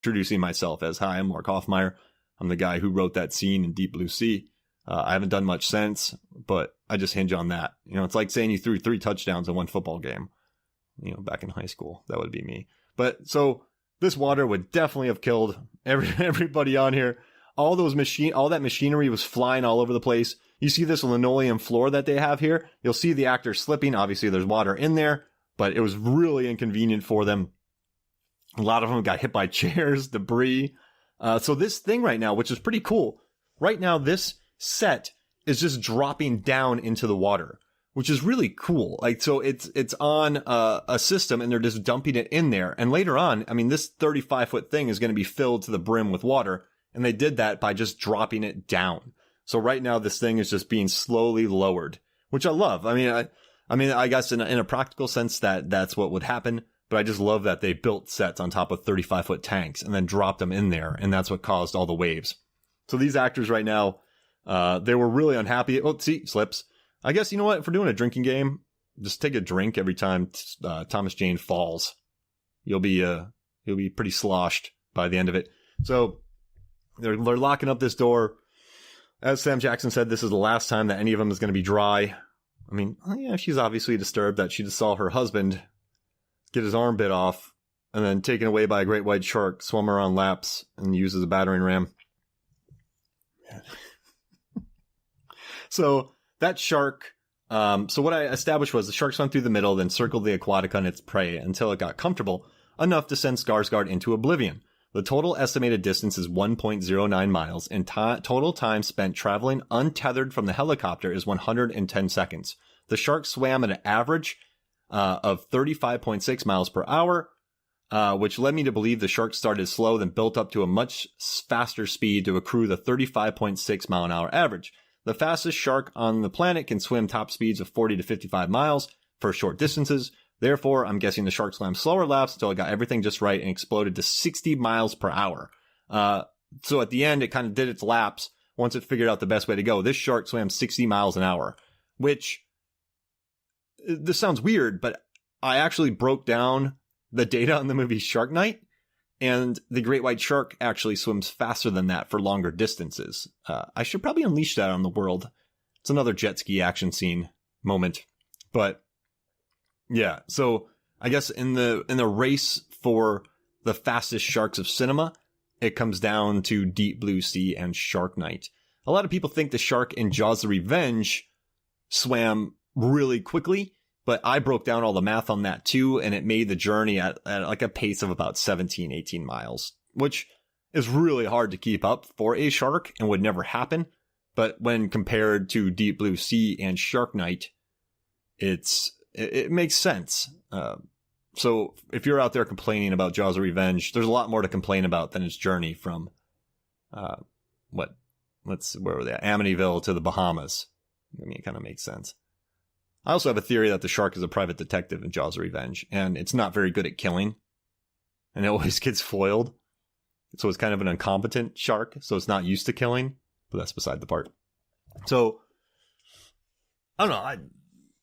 introducing myself as, hi, I'm Mark Hoffmeyer. I'm the guy who wrote that scene in Deep Blue Sea. I haven't done much since, but I just hinge on that. You know, it's like saying you threw 3 touchdowns in one football game. You know, back in high school, that would be me. But so this water would definitely have killed everybody on here. All that machinery was flying all over the place. You see this linoleum floor that they have here. You'll see the actors slipping. Obviously, there's water in there, but it was really inconvenient for them. A lot of them got hit by chairs, debris. So this thing right now, which is pretty cool, right now this set is just dropping down into the water, which is really cool. Like, so it's on a system and they're just dumping it in there. And later on, I mean, this 35-foot thing is going to be filled to the brim with water. And they did that by just dropping it down. So right now this thing is just being slowly lowered, which I love. I mean, I guess in a practical sense that's what would happen. But I just love that they built sets on top of 35-foot tanks and then dropped them in there. And that's what caused all the waves. So these actors right now, they were really unhappy. Oh, see, slips. I guess, you know what? If we're doing a drinking game, just take a drink every time Thomas Jane falls. You'll be pretty sloshed by the end of it. So they're locking up this door. As Sam Jackson said, this is the last time that any of them is going to be dry. I mean, yeah, she's obviously disturbed that she just saw her husband get his arm bit off and then taken away by a great white shark, swum around laps, and used as a battering ram. So that shark, so what I established was the shark swam through the middle, then circled the Aquatica and its prey until it got comfortable enough to send Skarsgård into oblivion. The total estimated distance is 1.09 miles, and total time spent traveling untethered from the helicopter is 110 seconds. The shark swam at an average of 35.6 miles per hour, which led me to believe the shark started slow, then built up to a much faster speed to accrue the 35.6 mile an hour average. The fastest shark on the planet can swim top speeds of 40 to 55 miles for short distances. Therefore, I'm guessing the shark swam slower laps until it got everything just right and exploded to 60 miles per hour. So at the end, it kind of did its laps once it figured out the best way to go. This shark swam 60 miles an hour, which, this sounds weird, but I actually broke down the data on the movie Shark Night, and the great white shark actually swims faster than that for longer distances. I should probably unleash that on the world. It's another jet ski action scene moment. But yeah, so I guess in the race for the fastest sharks of cinema, it comes down to Deep Blue Sea and Shark Night. A lot of people think the shark in Jaws: The Revenge swam really quickly, but I broke down all the math on that too, and it made the journey at like a pace of about 17, 18 miles, which is really hard to keep up for a shark and would never happen. But when compared to Deep Blue Sea and Shark Night, it makes sense. So if you're out there complaining about Jaws: of Revenge, there's a lot more to complain about than its journey from, where were they at? Amityville to the Bahamas. I mean, it kind of makes sense. I also have a theory that the shark is a private detective in Jaws: of Revenge, and it's not very good at killing, and it always gets foiled. So it's kind of an incompetent shark, so it's not used to killing, but that's beside the part. So, I don't know.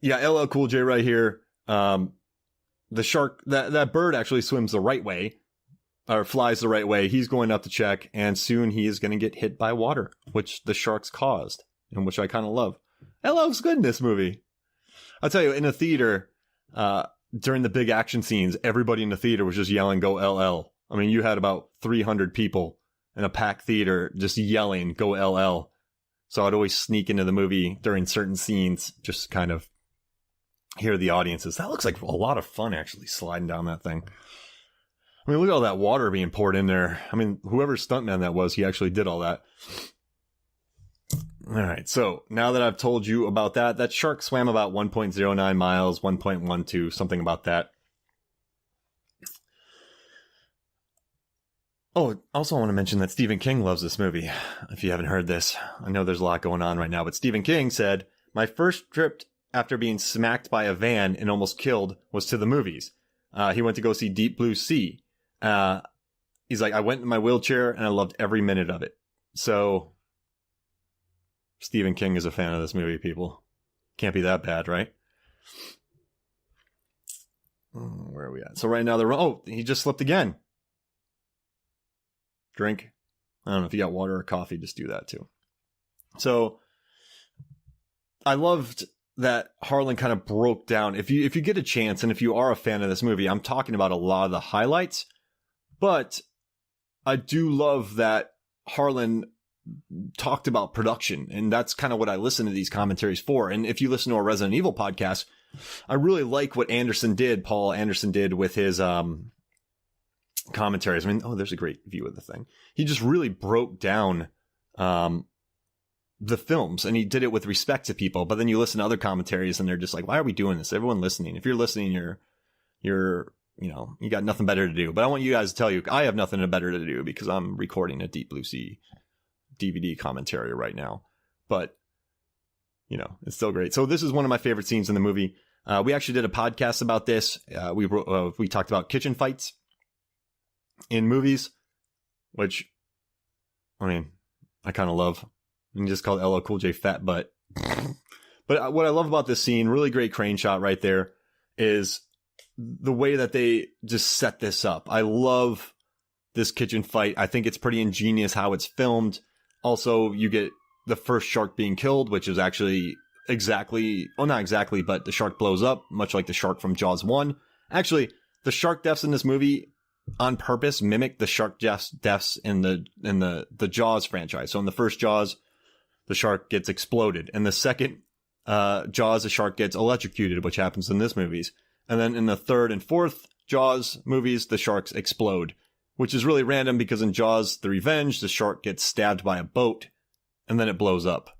Yeah, LL Cool J right here. The shark, that bird actually swims the right way, or flies the right way. He's going up to check, and soon he is going to get hit by water, which the sharks caused, and which I kind of love. LL's good in this movie. I'll tell you, in a theater, during the big action scenes, everybody in the theater was just yelling, "Go LL." I mean, you had about 300 people in a packed theater just yelling, "Go LL." So I'd always sneak into the movie during certain scenes, just kind of hear the audiences. That looks like a lot of fun, actually, sliding down that thing. I mean, look at all that water being poured in there. I mean, whoever stuntman that was, he actually did all that. All right, so now that I've told you about that shark swam about 1.09 miles, 1.12, something about that. Oh, also I want to mention that Stephen King loves this movie, if you haven't heard this. I know there's a lot going on right now, but Stephen King said, "My first trip after being smacked by a van and almost killed was to the movies." He went to go see Deep Blue Sea. He's like, "I went in my wheelchair and I loved every minute of it." So Stephen King is a fan of this movie, people. Can't be that bad, right? Where are we at? So right now, he just slipped again. drink. I don't know if you got water or coffee, just do that too. So I loved that Harlan kind of broke down. If you get a chance, and if you are a fan of this movie, I'm talking about a lot of the highlights, but I do love that Harlan talked about production, and that's kind of what I listen to these commentaries for. And if you listen to our Resident Evil podcast, I really like what Paul Anderson did with his commentaries. I mean, there's a great view of the thing. He just really broke down the films, and he did it with respect to people. But then you listen to other commentaries and they're just like, why are we doing this? Everyone listening, if you're listening, you're you got nothing better to do. But I want you guys to tell you, I have nothing better to do because I'm recording a Deep Blue Sea DVD commentary right now. But it's still great. So this is one of my favorite scenes in the movie. We actually did a podcast about this. We talked about kitchen fights in movies, which, I mean, I kind of love. You can just call LL Cool J Fat Butt. But what I love about this scene, really great crane shot right there, is the way that they just set this up. I love this kitchen fight. I think it's pretty ingenious how it's filmed. Also, you get the first shark being killed, which is actually not exactly, but the shark blows up, much like the shark from Jaws 1. Actually, the shark deaths in this movie on purpose mimic the shark deaths in the Jaws franchise. So in the first Jaws, the shark gets exploded. In the second Jaws, the shark gets electrocuted, which happens in this movies. And then in the third and fourth Jaws movies, the sharks explode, which is really random because in Jaws: The Revenge, the shark gets stabbed by a boat and then it blows up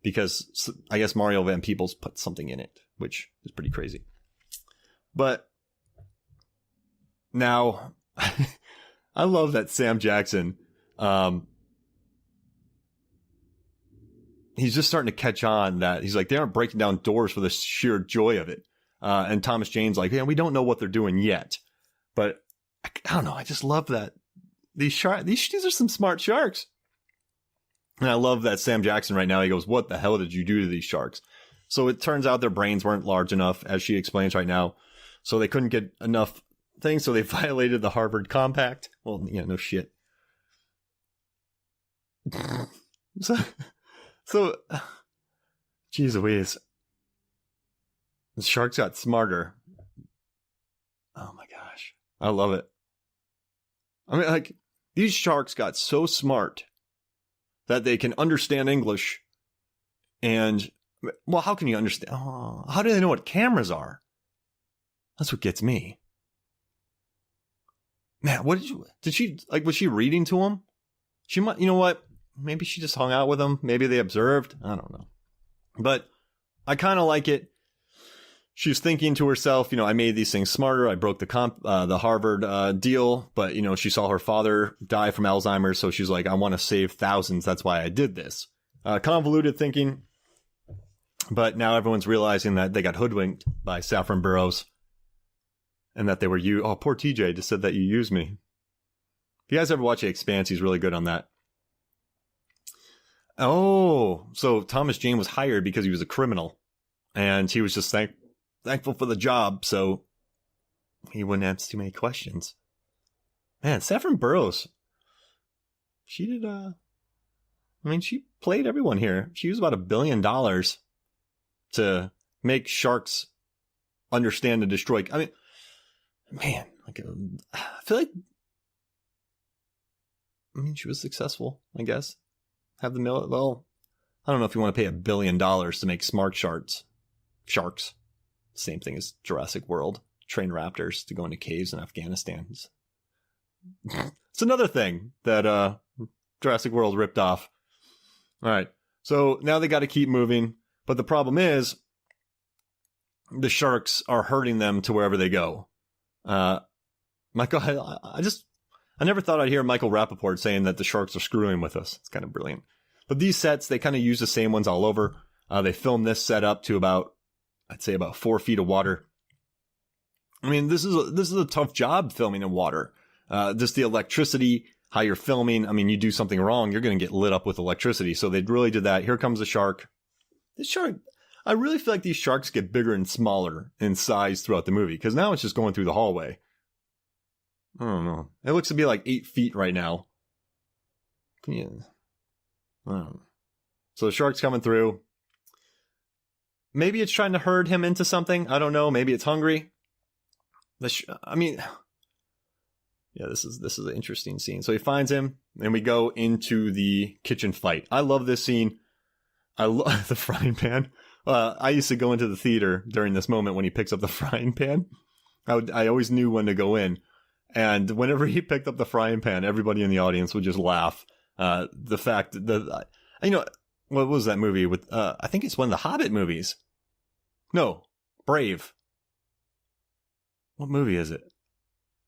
because I guess Mario Van Peebles put something in it, which is pretty crazy. But now I love that Sam Jackson, he's just starting to catch on that he's like, they aren't breaking down doors for the sheer joy of it. And Thomas Jane's like, yeah, we don't know what they're doing yet, but I don't know. I just love that these are some smart sharks. And I love that Sam Jackson right now, he goes, what the hell did you do to these sharks? So it turns out their brains weren't large enough, as she explains right now. So they couldn't get enough things. So they violated the Harvard Compact. Well, yeah, no shit. So, geez Louise. The sharks got smarter. Oh my gosh. I love it. I mean, like, these sharks got so smart that they can understand English. And, well, how can you understand? Oh, how do they know what cameras are? That's what gets me. Man, was she reading to him? She might, you know what? Maybe she just hung out with him. Maybe they observed. I don't know. But I kind of like it. She's thinking to herself, I made these things smarter. I broke the Harvard deal. But, she saw her father die from Alzheimer's. So she's like, I want to save thousands. That's why I did this. Convoluted thinking. But now everyone's realizing that they got hoodwinked by Saffron Burrows. And that they were you. Oh, poor TJ just said that you used me. If you guys ever watch The Expanse, he's really good on that. Oh, so Thomas Jane was hired because he was a criminal. And he was just thankful for the job, so he wouldn't ask too many questions. Man, Saffron Burrows. She did, she played everyone here. She used about $1 billion to make sharks understand and destroy. I mean, man, I feel like, she was successful, I guess. Have the mill. Well, I don't know if you want to pay $1 billion to make smart sharks. Same thing as Jurassic World. Train raptors to go into caves in Afghanistan. It's another thing that Jurassic World ripped off. All right. So now they got to keep moving. But the problem is the sharks are hurting them to wherever they go. Michael, I never thought I'd hear Michael Rappaport saying that the sharks are screwing with us. It's kind of brilliant. But these sets, they kind of use the same ones all over. They filmed this set up to about 4 feet of water. I mean, this is a tough job filming in water. Just the electricity, how you're filming. I mean, you do something wrong, you're going to get lit up with electricity. So they really did that. Here comes the shark. This shark, I really feel like these sharks get bigger and smaller in size throughout the movie because now it's just going through the hallway. I don't know. It looks to be like 8 feet right now. Yeah. So the shark's coming through. Maybe it's trying to herd him into something. I don't know. Maybe it's hungry. I mean, yeah, this is an interesting scene. So he finds him, and we go into the kitchen fight. I love this scene. I love the frying pan. I used to go into the theater during this moment when he picks up the frying pan. I always knew when to go in. And whenever he picked up the frying pan, everybody in the audience would just laugh. The fact that, what was that movie with, I think it's one of the Hobbit movies. No, Brave. What movie is it?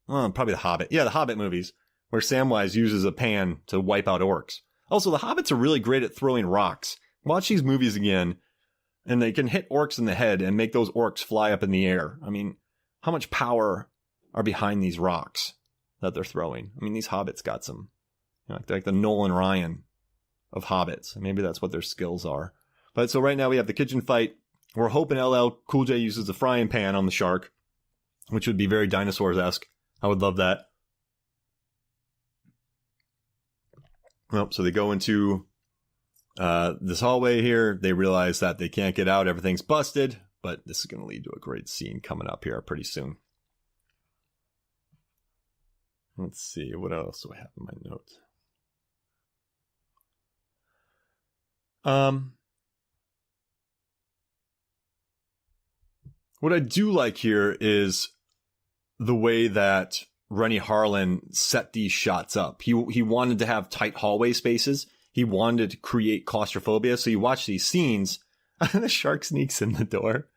Oh, probably The Hobbit. Yeah, the Hobbit movies, where Samwise uses a pan to wipe out orcs. Also, the Hobbits are really great at throwing rocks. Watch these movies again, and they can hit orcs in the head and make those orcs fly up in the air. I mean, how much power are behind these rocks that they're throwing? I mean, these hobbits got some, like the Nolan Ryan of hobbits. Maybe that's what their skills are. But so right now we have the kitchen fight. We're hoping LL Cool J uses the frying pan on the shark, which would be very Dinosaurs-esque. I would love that. Well, so they go into this hallway here. They realize that they can't get out. Everything's busted. But this is going to lead to a great scene coming up here pretty soon. Let's see. What else do I have in my notes? What I do like here is the way that Renny Harlin set these shots up. He wanted to have tight hallway spaces. He wanted to create claustrophobia. So you watch these scenes, and the shark sneaks in the door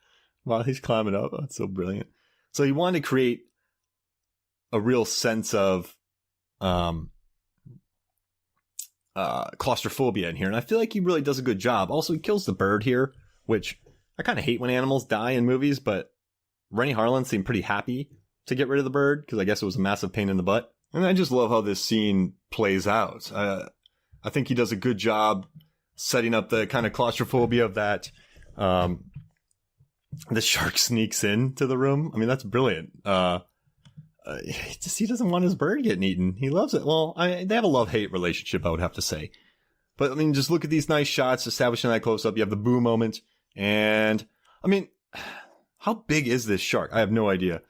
while he's climbing up. Oh, that's so brilliant. So he wanted to create a real sense of claustrophobia in here. And I feel like he really does a good job. Also, he kills the bird here, which I kind of hate when animals die in movies, but Renny Harlin seemed pretty happy to get rid of the bird because I guess it was a massive pain in the butt. And I just love how this scene plays out. I think he does a good job setting up the kind of claustrophobia of that. The shark sneaks into the room. I mean, that's brilliant. He doesn't want his bird getting eaten. He loves it. Well, they have a love-hate relationship, I would have to say. But I mean, just look at these nice shots establishing that close-up. You have the boo moment. And I mean, how big is this shark? I have no idea.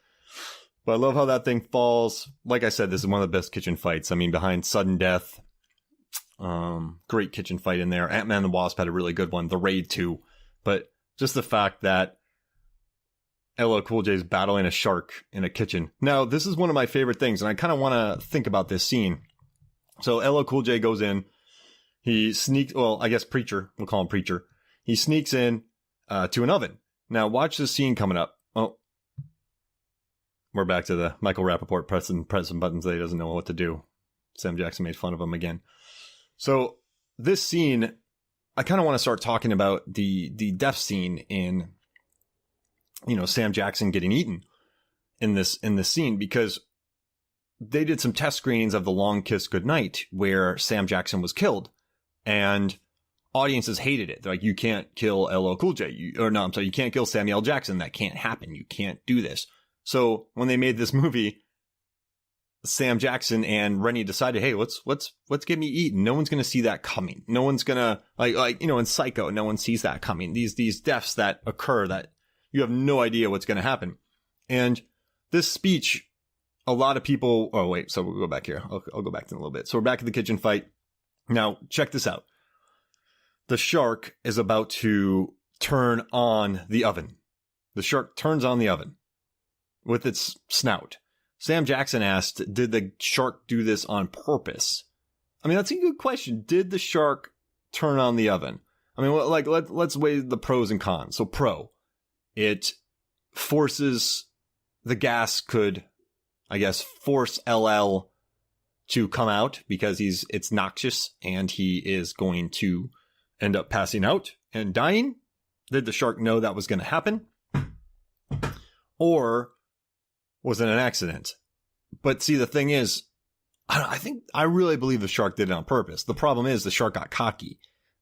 But I love how that thing falls. Like I said, this is one of the best kitchen fights. I mean, behind sudden death. Great kitchen fight in there. Ant-Man and the Wasp had a really good one. The Raid 2. But just the fact that LL Cool J is battling a shark in a kitchen. Now, this is one of my favorite things, and I kind of want to think about this scene. So LL Cool J goes in. He sneaks, well, I guess Preacher. We'll call him Preacher. He sneaks in to an oven. Now, watch this scene coming up. Oh, we're back to the Michael Rappaport pressing buttons that he doesn't know what to do. Sam Jackson made fun of him again. So this scene, I kind of want to start talking about the death scene in, Sam Jackson getting eaten in this scene, because they did some test screenings of The Long Kiss Goodnight where Sam Jackson was killed, and audiences hated it. They're like, you can't kill LL Cool J. You can't kill Samuel L. Jackson. That can't happen. You can't do this. So when they made this movie, Sam Jackson and Renny decided, hey, let's get me eaten. No one's going to see that coming. No one's going to, in Psycho, no one sees that coming. These deaths that occur that you have no idea what's going to happen. And this speech, a lot of people, so we'll go back here. I'll go back to it in a little bit. So we're back at the kitchen fight. Now, check this out. The shark is about to turn on the oven. The shark turns on the oven with its snout. Sam Jackson asked, did the shark do this on purpose? I mean, that's a good question. Did the shark turn on the oven? I mean, let's weigh the pros and cons. So pro, it forces, the gas could, I guess, force LL to come out because it's noxious and he is going to end up passing out and dying. Did the shark know that was going to happen? Or was it an accident? But see, the thing is, I really believe the shark did it on purpose. The problem is the shark got cocky.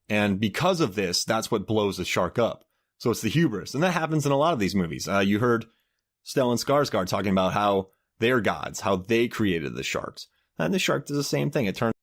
And because of this, that's what blows the shark up. So it's the hubris. And that happens in a lot of these movies. You heard Stellan Skarsgård talking about how they're gods, how they created the sharks. And the shark does the same thing. It turns